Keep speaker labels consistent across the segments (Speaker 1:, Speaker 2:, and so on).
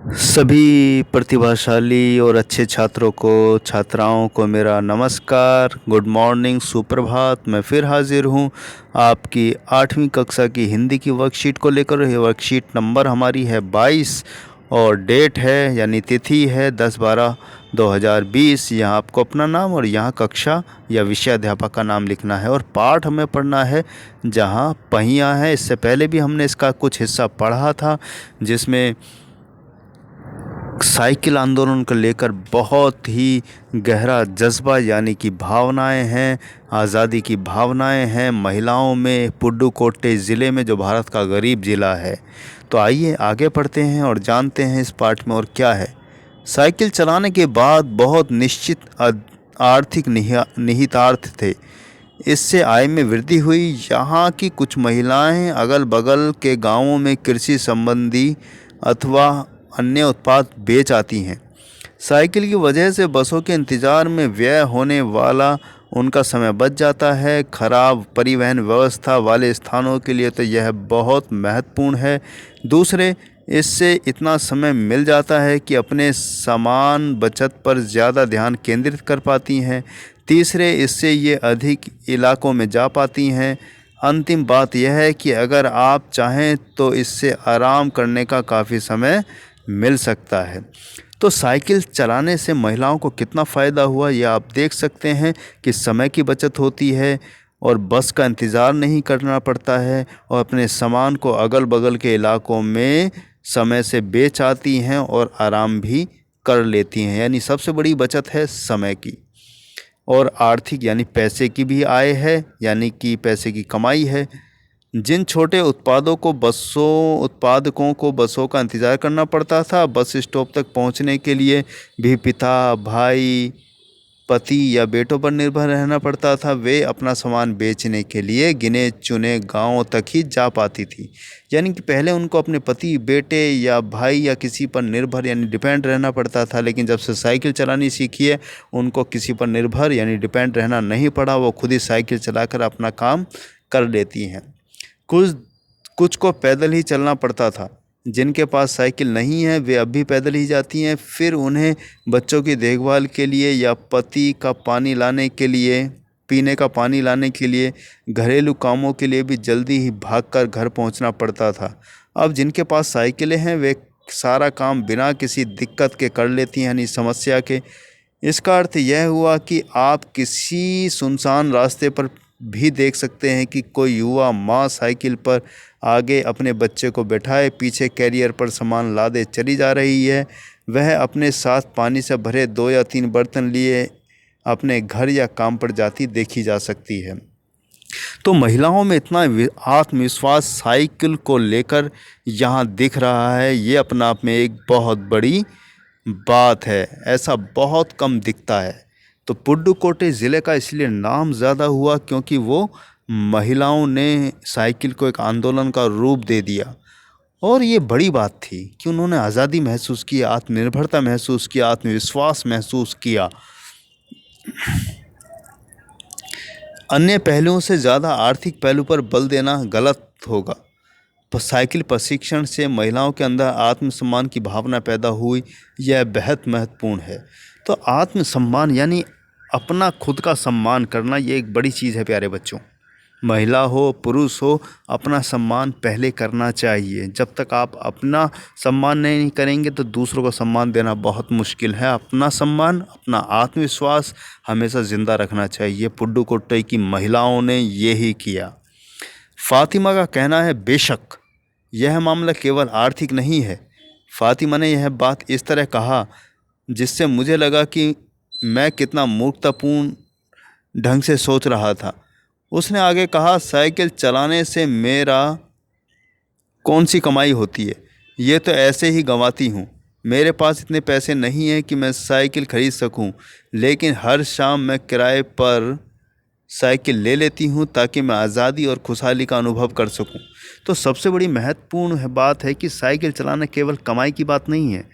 Speaker 1: सभी प्रतिभाशाली और अच्छे छात्रों को छात्राओं को मेरा नमस्कार, गुड मॉर्निंग, सुप्रभात। मैं फिर हाजिर हूँ आपकी 8वीं कक्षा की हिंदी की वर्कशीट को लेकर। ये वर्कशीट नंबर हमारी है 22 और डेट है यानी तिथि है 10/12/2020। यहाँ आपको अपना नाम और यहाँ कक्षा या विषय अध्यापक का नाम लिखना है और पाठ हमें पढ़ना है जहाँ पहिया है। इससे पहले भी हमने इसका कुछ हिस्सा पढ़ा था जिसमें साइकिल आंदोलन को लेकर बहुत ही गहरा जज्बा यानी कि भावनाएं हैं, आज़ादी की भावनाएं हैं महिलाओं में पुडुकोट्टई ज़िले में, जो भारत का गरीब ज़िला है। तो आइए आगे पढ़ते हैं और जानते हैं इस पाठ में और क्या है। साइकिल चलाने के बाद बहुत निश्चित आर्थिक निहितार्थ थे। इससे आय में वृद्धि हुई। यहाँ की कुछ महिलाएं अगल बगल के गांवों में कृषि संबंधी अथवा अन्य उत्पाद बेच आती हैं। साइकिल की वजह से बसों के इंतज़ार में व्यय होने वाला उनका समय बच जाता है। खराब परिवहन व्यवस्था वाले स्थानों के लिए तो यह बहुत महत्वपूर्ण है। दूसरे, इससे इतना समय मिल जाता है कि अपने सामान बचत पर ज़्यादा ध्यान केंद्रित कर पाती हैं। तीसरे, इससे ये अधिक इलाकों में जा पाती हैं। अंतिम बात यह है कि अगर आप चाहें तो इससे आराम करने का काफ़ी समय मिल सकता है। तो साइकिल चलाने से महिलाओं को कितना फ़ायदा हुआ ये आप देख सकते हैं कि समय की बचत होती है और बस का इंतज़ार नहीं करना पड़ता है और अपने सामान को अगल बगल के इलाकों में समय से बेच आती हैं और आराम भी कर लेती हैं। यानी सबसे बड़ी बचत है समय की। और आर्थिक यानी पैसे की भी आय है, यानी कि पैसे की कमाई है। जिन छोटे उत्पादकों को बसों का इंतज़ार करना पड़ता था, बस स्टॉप तक पहुंचने के लिए भी पिता, भाई, पति या बेटों पर निर्भर रहना पड़ता था। वे अपना सामान बेचने के लिए गिने चुने गांवों तक ही जा पाती थी। यानी कि पहले उनको अपने पति, बेटे या भाई या किसी पर निर्भर यानी डिपेंड रहना पड़ता था, लेकिन जब से साइकिल चलानी सीखी है उनको किसी पर निर्भर यानी डिपेंड रहना नहीं पड़ा। वो खुद ही साइकिल चलाकर अपना काम कर लेती हैं। कुछ कुछ को पैदल ही चलना पड़ता था। जिनके पास साइकिल नहीं है वे अब भी पैदल ही जाती हैं। फिर उन्हें बच्चों की देखभाल के लिए या पति का पानी लाने के लिए, पीने का पानी लाने के लिए, घरेलू कामों के लिए भी जल्दी ही भागकर घर पहुंचना पड़ता था। अब जिनके पास साइकिलें हैं वे सारा काम बिना किसी दिक्कत के कर लेती हैं, यानी समस्या के। इसका अर्थ यह हुआ कि आप किसी सुनसान रास्ते पर भी देख सकते हैं कि कोई युवा माँ साइकिल पर आगे अपने बच्चे को बैठाए पीछे कैरियर पर सामान लादे चली जा रही है। वह अपने साथ पानी से भरे 2 या 3 बर्तन लिए अपने घर या काम पर जाती देखी जा सकती है। तो महिलाओं में इतना आत्मविश्वास साइकिल को लेकर यहाँ दिख रहा है, ये अपना आप में एक बहुत बड़ी बात है। ऐसा बहुत कम दिखता है। तो पुडुकोट्टई ज़िले का इसलिए नाम ज़्यादा हुआ क्योंकि वो महिलाओं ने साइकिल को एक आंदोलन का रूप दे दिया। और ये बड़ी बात थी कि उन्होंने आज़ादी महसूस की, आत्मनिर्भरता महसूस किया, आत्मविश्वास महसूस किया। अन्य पहलुओं से ज़्यादा आर्थिक पहलू पर बल देना गलत होगा। तो साइकिल प्रशिक्षण से महिलाओं के अंदर आत्मसम्मान की भावना पैदा हुई, यह बेहद महत्वपूर्ण है। तो आत्मसम्मान यानी अपना खुद का सम्मान करना, ये एक बड़ी चीज़ है प्यारे बच्चों। महिला हो पुरुष हो, अपना सम्मान पहले करना चाहिए। जब तक आप अपना सम्मान नहीं करेंगे तो दूसरों को सम्मान देना बहुत मुश्किल है। अपना सम्मान, अपना आत्मविश्वास हमेशा ज़िंदा रखना चाहिए। पुडुकोट्टई की महिलाओं ने यही किया। फातिमा का कहना है, बेशक यह मामला केवल आर्थिक नहीं है। फातिमा ने यह बात इस तरह कहा जिससे मुझे लगा कि मैं कितना मूर्खतापूर्ण ढंग से सोच रहा था। उसने आगे कहा, साइकिल चलाने से मेरा कौन सी कमाई होती है, ये तो ऐसे ही गंवाती हूँ। मेरे पास इतने पैसे नहीं हैं कि मैं साइकिल खरीद सकूँ, लेकिन हर शाम मैं किराए पर साइकिल ले लेती हूँ ताकि मैं आज़ादी और खुशहाली का अनुभव कर सकूँ। तो सबसे बड़ी महत्वपूर्ण बात है कि साइकिल चलाना केवल कमाई की बात नहीं है,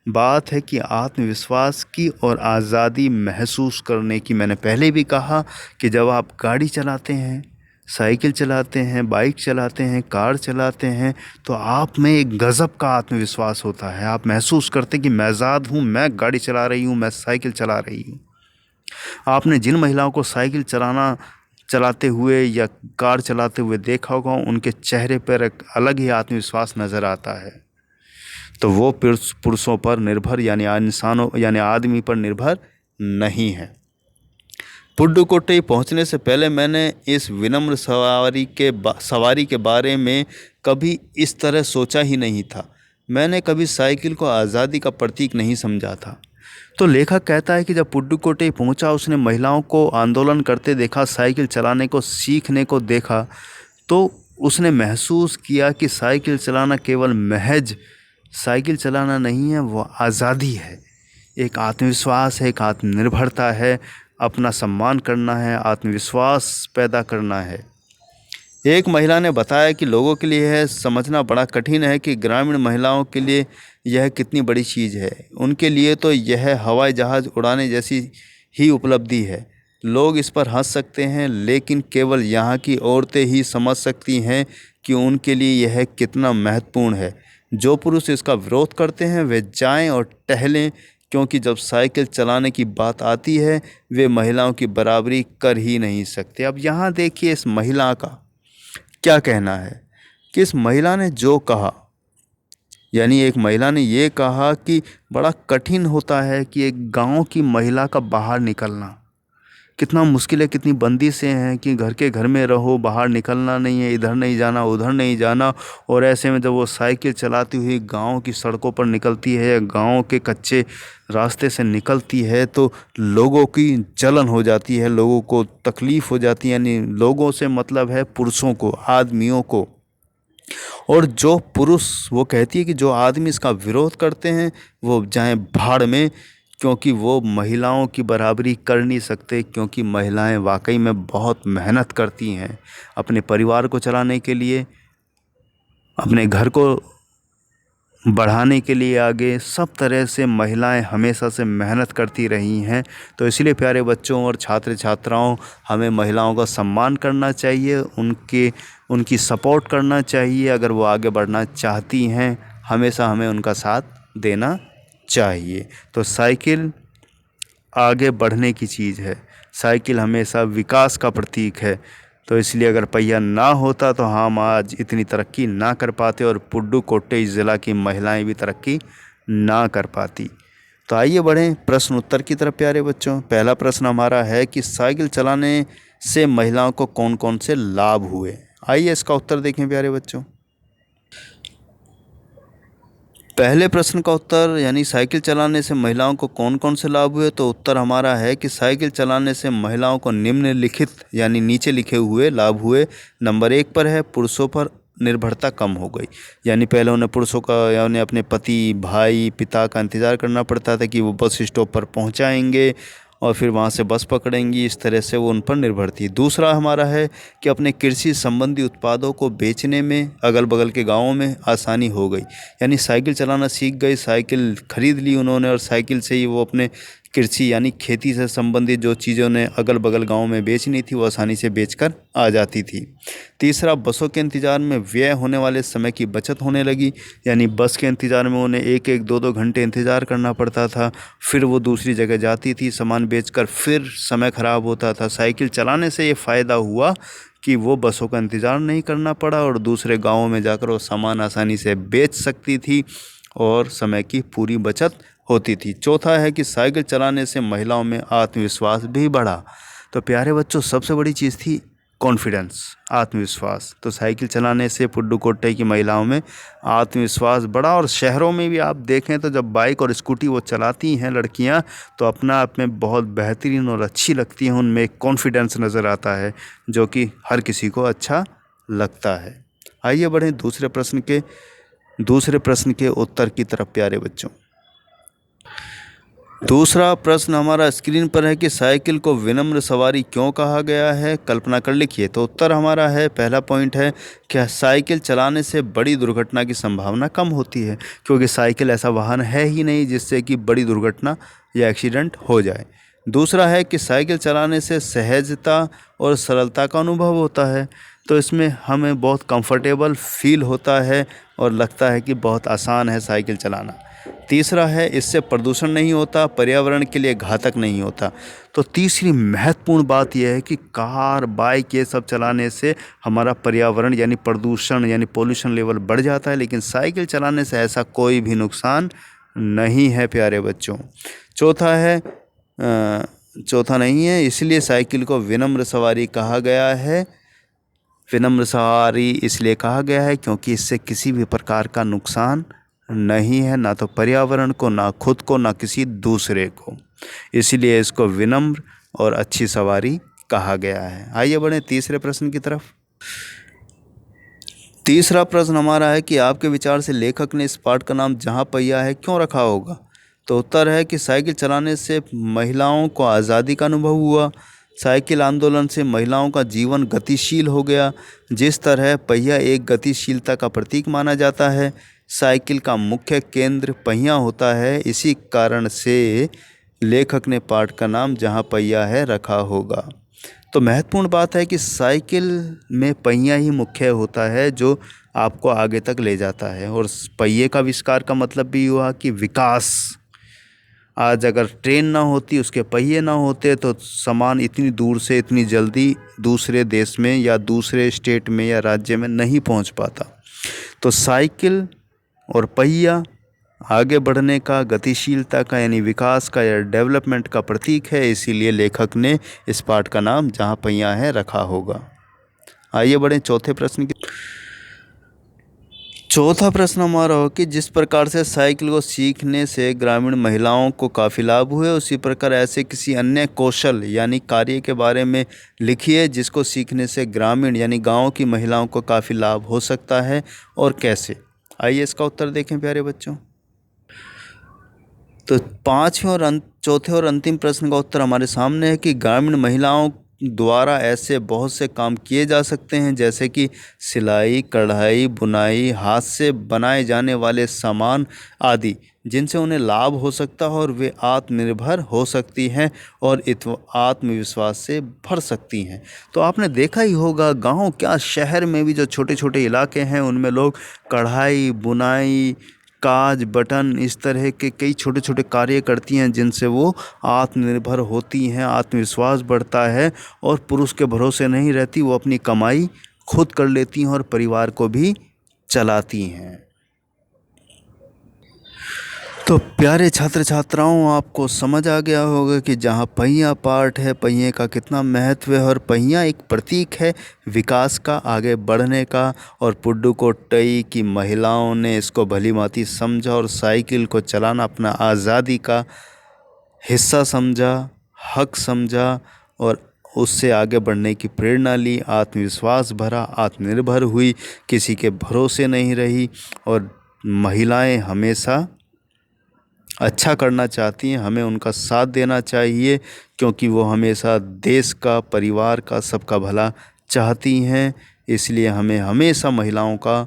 Speaker 1: बात है कि आत्मविश्वास की और आज़ादी महसूस करने की। मैंने पहले भी कहा कि जब आप गाड़ी चलाते हैं, साइकिल चलाते हैं, बाइक चलाते हैं, कार चलाते हैं, तो आप में एक गज़ब का आत्मविश्वास होता है। आप महसूस करते हैं कि मैं आज़ाद हूँ, मैं गाड़ी चला रही हूँ, मैं साइकिल चला रही हूँ। आपने जिन महिलाओं को साइकिल चलाते हुए या कार चलाते हुए देखा होगा, उनके चेहरे पर एक अलग ही आत्मविश्वास नज़र आता है। तो वो पुरुषों पर निर्भर यानी इंसानों यानी आदमी पर निर्भर नहीं है। पुडुकोट्टई पहुंचने से पहले मैंने इस विनम्र सवारी के बारे में कभी इस तरह सोचा ही नहीं था। मैंने कभी साइकिल को आज़ादी का प्रतीक नहीं समझा था। तो लेखक कहता है कि जब पुडुकोट्टई पहुंचा, उसने महिलाओं को आंदोलन करते देखा, साइकिल चलाने को सीखने को देखा, तो उसने महसूस किया कि साइकिल चलाना केवल महज साइकिल चलाना नहीं है, वो आज़ादी है, एक आत्मविश्वास है, एक आत्मनिर्भरता है, अपना सम्मान करना है, आत्मविश्वास पैदा करना है। एक महिला ने बताया कि लोगों के लिए यह समझना बड़ा कठिन है कि ग्रामीण महिलाओं के लिए यह कितनी बड़ी चीज़ है। उनके लिए तो यह हवाई जहाज़ उड़ाने जैसी ही उपलब्धि है। लोग इस पर हंस सकते हैं, लेकिन केवल यहाँ की औरतें ही समझ सकती हैं कि उनके लिए यह कितना महत्वपूर्ण है। जो पुरुष इसका विरोध करते हैं वे जाएं और टहलें, क्योंकि जब साइकिल चलाने की बात आती है वे महिलाओं की बराबरी कर ही नहीं सकते। अब यहाँ देखिए इस महिला का क्या कहना है कि इस महिला ने जो कहा, यानी एक महिला ने ये कहा कि बड़ा कठिन होता है कि एक गांव की महिला का बाहर निकलना कितना मुश्किल है, कितनी बंदिशें हैं कि घर के घर में रहो, बाहर निकलना नहीं है, इधर नहीं जाना, उधर नहीं जाना। और ऐसे में जब वो साइकिल चलाती हुई गांव की सड़कों पर निकलती है, गांव के कच्चे रास्ते से निकलती है, तो लोगों की जलन हो जाती है, लोगों को तकलीफ़ हो जाती है। यानी लोगों से मतलब है पुरुषों को, आदमियों को। और जो पुरुष, वो कहती है कि जो आदमी इसका विरोध करते हैं वो जाएं भाड़ में, क्योंकि वो महिलाओं की बराबरी कर नहीं सकते, क्योंकि महिलाएं वाकई में बहुत मेहनत करती हैं अपने परिवार को चलाने के लिए, अपने घर को बढ़ाने के लिए, आगे सब तरह से महिलाएं हमेशा से मेहनत करती रही हैं। तो इसलिए प्यारे बच्चों और छात्र छात्राओं, हमें महिलाओं का सम्मान करना चाहिए, उनकी सपोर्ट करना चाहिए। अगर वो आगे बढ़ना चाहती हैं, हमेशा हमें उनका साथ देना चाहिए। तो साइकिल आगे बढ़ने की चीज़ है, साइकिल हमेशा विकास का प्रतीक है। तो इसलिए अगर पहिया ना होता तो हम आज इतनी तरक्की ना कर पाते और पुडुकोट्टई ज़िला की महिलाएं भी तरक्की ना कर पाती। तो आइए बढ़ें प्रश्न उत्तर की तरफ प्यारे बच्चों। पहला प्रश्न हमारा है कि साइकिल चलाने से महिलाओं को कौन कौन से लाभ हुए। आइए इसका उत्तर देखें प्यारे बच्चों। पहले प्रश्न का उत्तर यानी साइकिल चलाने से महिलाओं को कौन कौन से लाभ हुए, तो उत्तर हमारा है कि साइकिल चलाने से महिलाओं को निम्नलिखित यानी नीचे लिखे हुए लाभ हुए। नंबर 1 पर है पुरुषों पर निर्भरता कम हो गई। यानी पहले उन्हें पुरुषों का यानी अपने पति, भाई, पिता का इंतज़ार करना पड़ता था कि वो बस स्टॉप पर पहुंचाएंगे और फिर वहाँ से बस पकड़ेंगी, इस तरह से वो उन पर निर्भर थी। दूसरा हमारा है कि अपने कृषि संबंधी उत्पादों को बेचने में अगल बगल के गांवों में आसानी हो गई। यानी साइकिल चलाना सीख गई, साइकिल खरीद ली उन्होंने और साइकिल से ही वो अपने कृषि यानी खेती से संबंधित जो चीज़ें उन्हें अगल बगल गाँव में बेचनी थी वो आसानी से बेचकर आ जाती थी। तीसरा, बसों के इंतज़ार में व्यय होने वाले समय की बचत होने लगी। यानी बस के इंतज़ार में उन्हें 1-1, 2-2 घंटे इंतज़ार करना पड़ता था, फिर वो दूसरी जगह जाती थी, सामान बेचकर फिर समय ख़राब होता था। साइकिल चलाने से ये फ़ायदा हुआ कि वो बसों का इंतज़ार नहीं करना पड़ा और दूसरे गाँवों में जाकर वो सामान आसानी से बेच सकती थी और समय की पूरी बचत होती थी। चौथा है कि साइकिल चलाने से महिलाओं में आत्मविश्वास भी बढ़ा। तो प्यारे बच्चों, सबसे बड़ी चीज़ थी कॉन्फिडेंस, आत्मविश्वास। तो साइकिल चलाने से पुडुकोट्टई की महिलाओं में आत्मविश्वास बढ़ा। और शहरों में भी आप देखें तो जब बाइक और स्कूटी वो चलाती हैं लड़कियां, तो अपना आप में बहुत बेहतरीन और अच्छी लगती हैं, उनमें एक कॉन्फिडेंस नज़र आता है जो कि हर किसी को अच्छा लगता है। आइए बढ़ें दूसरे प्रश्न के उत्तर की तरफ प्यारे बच्चों। दूसरा प्रश्न हमारा स्क्रीन पर है कि साइकिल को विनम्र सवारी क्यों कहा गया है, कल्पना कर लिखिए। तो उत्तर हमारा है, पहला पॉइंट है कि साइकिल चलाने से बड़ी दुर्घटना की संभावना कम होती है, क्योंकि साइकिल ऐसा वाहन है ही नहीं जिससे कि बड़ी दुर्घटना या एक्सीडेंट हो जाए। दूसरा है कि साइकिल चलाने से सहजता और सरलता का अनुभव होता है, तो इसमें हमें बहुत कंफर्टेबल फील होता है और लगता है कि बहुत आसान है साइकिल चलाना। तीसरा है, इससे प्रदूषण नहीं होता, पर्यावरण के लिए घातक नहीं होता। तो तीसरी महत्वपूर्ण बात यह है कि कार, बाइक ये सब चलाने से हमारा पर्यावरण यानी प्रदूषण यानी पोल्यूशन लेवल बढ़ जाता है, लेकिन साइकिल चलाने से ऐसा कोई भी नुकसान नहीं है प्यारे बच्चों। चौथा है चौथा नहीं है, इसलिए साइकिल को विनम्र सवारी कहा गया है। विनम्र सवारी इसलिए कहा गया है क्योंकि इससे किसी भी प्रकार का नुकसान नहीं है, ना तो पर्यावरण को, ना खुद को, ना किसी दूसरे को। इसलिए इसको विनम्र और अच्छी सवारी कहा गया है। आइए बढ़ें तीसरे प्रश्न की तरफ। तीसरा प्रश्न हमारा है कि आपके विचार से लेखक ने इस पाठ का नाम जहाँ पहिया है क्यों रखा होगा? तो उत्तर है कि साइकिल चलाने से महिलाओं को आज़ादी का अनुभव हुआ। साइकिल आंदोलन से महिलाओं का जीवन गतिशील हो गया। जिस तरह पहिया एक गतिशीलता का प्रतीक माना जाता है, साइकिल का मुख्य केंद्र पहिया होता है। इसी कारण से लेखक ने पाठ का नाम जहाँ पहिया है रखा होगा। तो महत्वपूर्ण बात है कि साइकिल में पहिया ही मुख्य होता है जो आपको आगे तक ले जाता है, और पहिए का आविष्कार का मतलब भी हुआ कि विकास। आज अगर ट्रेन ना होती, उसके पहिए ना होते, तो सामान इतनी दूर से इतनी जल्दी दूसरे देश में या दूसरे स्टेट में या राज्य में नहीं पहुंच पाता। तो साइकिल और पहिया आगे बढ़ने का, गतिशीलता का यानी विकास का या डेवलपमेंट का प्रतीक है। इसीलिए लेखक ने इस पाठ का नाम जहाँ पहिया है रखा होगा। आइए बढ़ें चौथे प्रश्न की। चौथा प्रश्न हमारा हो कि जिस प्रकार से साइकिल को सीखने से ग्रामीण महिलाओं को काफ़ी लाभ हुए, उसी प्रकार ऐसे किसी अन्य कौशल यानी कार्य के बारे में लिखिए जिसको सीखने से ग्रामीण यानी गांव की महिलाओं को काफ़ी लाभ हो सकता है और कैसे। आइए इसका उत्तर देखें प्यारे बच्चों। तो चौथे और अंतिम प्रश्न का उत्तर हमारे सामने है कि ग्रामीण महिलाओं द्वारा ऐसे बहुत से काम किए जा सकते हैं, जैसे कि सिलाई, कढ़ाई, बुनाई, हाथ से बनाए जाने वाले सामान आदि, जिनसे उन्हें लाभ हो सकता है और वे आत्मनिर्भर हो सकती हैं और आत्मविश्वास से भर सकती हैं। तो आपने देखा ही होगा, गांव क्या शहर में भी जो छोटे छोटे इलाके हैं उनमें लोग कढ़ाई, बुनाई, काज, बटन, इस तरह के कई छोटे छोटे कार्य करती हैं जिनसे वो आत्मनिर्भर होती हैं, आत्मविश्वास बढ़ता है और पुरुष के भरोसे नहीं रहती, वो अपनी कमाई खुद कर लेती हैं और परिवार को भी चलाती हैं। तो प्यारे छात्र छात्राओं, आपको समझ आ गया होगा कि जहाँ पहिया पाठ है, पहिए का कितना महत्व है, और पहिया एक प्रतीक है विकास का, आगे बढ़ने का। और पुडुकोट्टई की महिलाओं ने इसको भली भांति समझा और साइकिल को चलाना अपना आज़ादी का हिस्सा समझा, हक समझा और उससे आगे बढ़ने की प्रेरणा ली, आत्मविश्वास भरा, आत्मनिर्भर हुई, किसी के भरोसे नहीं रही। और महिलाएं हमेशा अच्छा करना चाहती हैं, हमें उनका साथ देना चाहिए क्योंकि वो हमेशा देश का, परिवार का, सबका भला चाहती हैं। इसलिए हमें हमेशा महिलाओं का,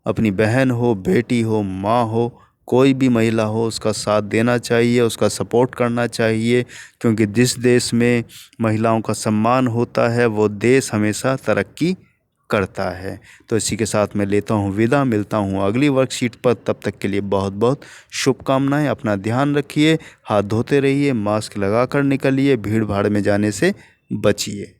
Speaker 1: अपनी बहन हो, बेटी हो, माँ हो, कोई भी महिला हो, उसका साथ देना चाहिए, उसका सपोर्ट करना चाहिए, क्योंकि जिस देश में महिलाओं का सम्मान होता है वो देश हमेशा तरक्की करता है। तो इसी के साथ मैं लेता हूँ विदा, मिलता हूँ अगली वर्कशीट पर। तब तक के लिए बहुत बहुत शुभकामनाएं। अपना ध्यान रखिए, हाथ धोते रहिए, मास्क लगा कर निकलिए, भीड़ भाड़ में जाने से बचिए।